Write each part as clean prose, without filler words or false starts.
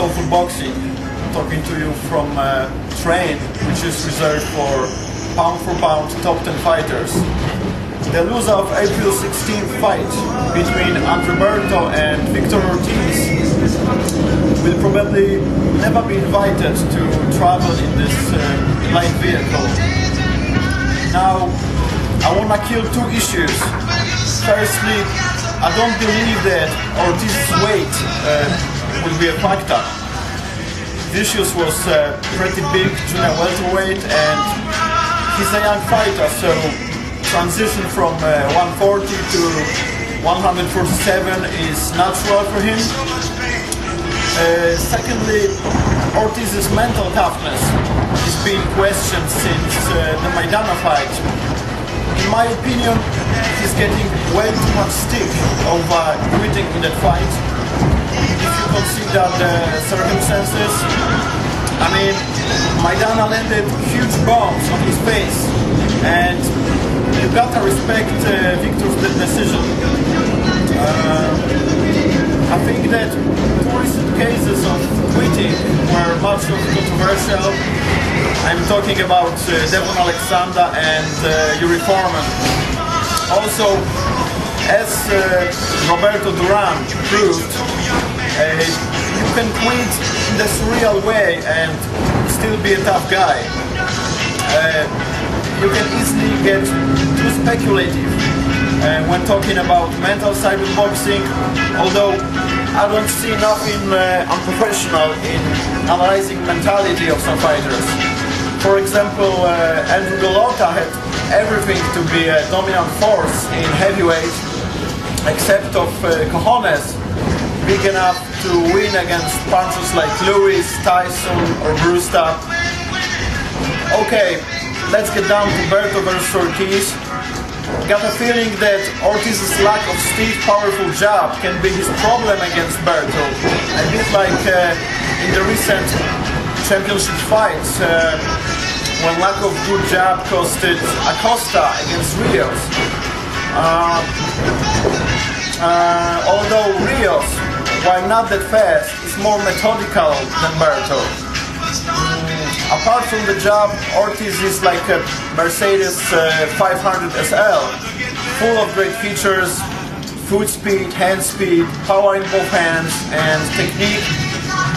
Soulful Boxing, talking to you from Train, which is reserved for pound top 10 fighters. The loser of April 16th fight between Berto and Victor Ortiz will probably never be invited to travel in this light vehicle. Now, I want to kill two issues. Firstly, I don't believe that Ortiz's weight will be a factor. Vicious was pretty big junior welterweight, and he's a young fighter, so transition from 140 to 147 is natural for him. Secondly, Ortiz's mental toughness is being questioned since the Maidana fight. In my opinion, he's getting way too much stick over quitting in that fight. If you consider the circumstances, I mean, Maidana landed huge bombs on his face, and you gotta respect Victor's decision. I think that two recent cases of quitting were much controversial. I'm talking about Devon Alexander and Yuri Foreman. Also, as Roberto Duran proved, you can quit in the surreal way and still be a tough guy. You can easily get too speculative when talking about mental side of boxing, although I don't see nothing unprofessional in analyzing mentality of some fighters. For example, Andrew Golota had everything to be a dominant force in heavyweight, except of cojones, big enough to win against punchers like Lewis, Tyson or Brewster. Okay, let's get down to Berto versus Ortiz. Got a feeling that Ortiz's lack of stiff, powerful jab can be his problem against Berto. A bit like in the recent championship fights, when lack of good jab costed Acosta against Rios. Although Rios, while not that fast, is more methodical than Berto. Apart from the jab, Ortiz is like a Mercedes 500 SL, full of great features: foot speed, hand speed, power in both hands, and technique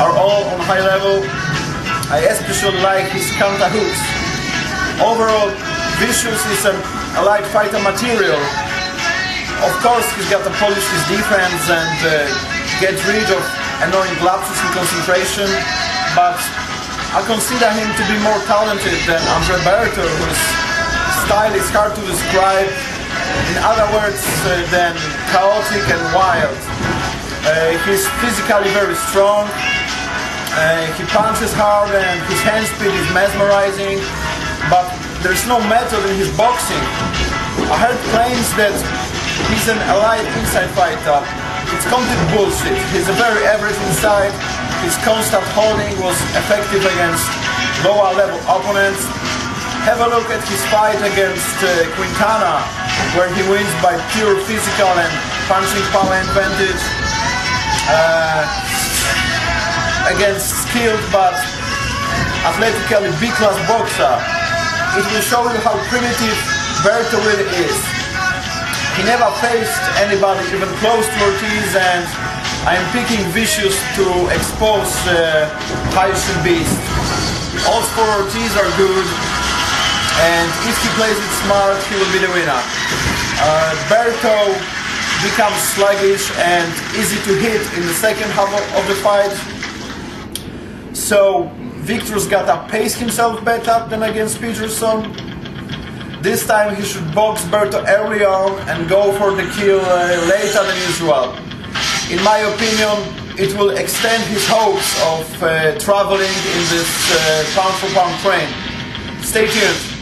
are all on high level. I especially like his counter hooks. Overall, Vicious is a light fighter material. Of course, he's got to polish his defense and get rid of annoying lapses in concentration, but I consider him to be more talented than Berto, whose style is hard to describe. In other words, than chaotic and wild. He's physically very strong. He punches hard and his hand speed is mesmerizing, but there's no method in his boxing. I heard claims that he's an elite inside fighter. It's complete bullshit. He's a very average inside. His constant holding was effective against lower level opponents. Have a look at his fight against Quintana, where he wins by pure physical and punching power advantage against skilled but athletically B-class boxer. It will show you how primitive Berto really is. He never faced anybody even close to Ortiz, and I am picking Vicious to expose Haitian beast. Odds for Ortiz are good, and if he plays it smart, he will be the winner. Berto becomes sluggish and easy to hit in the second half of the fight, so Victor's gotta pace himself better than against Peterson. This time he should box Berto early on and go for the kill later than usual. In my opinion, it will extend his hopes of traveling in this pound-for-pound train. Stay tuned.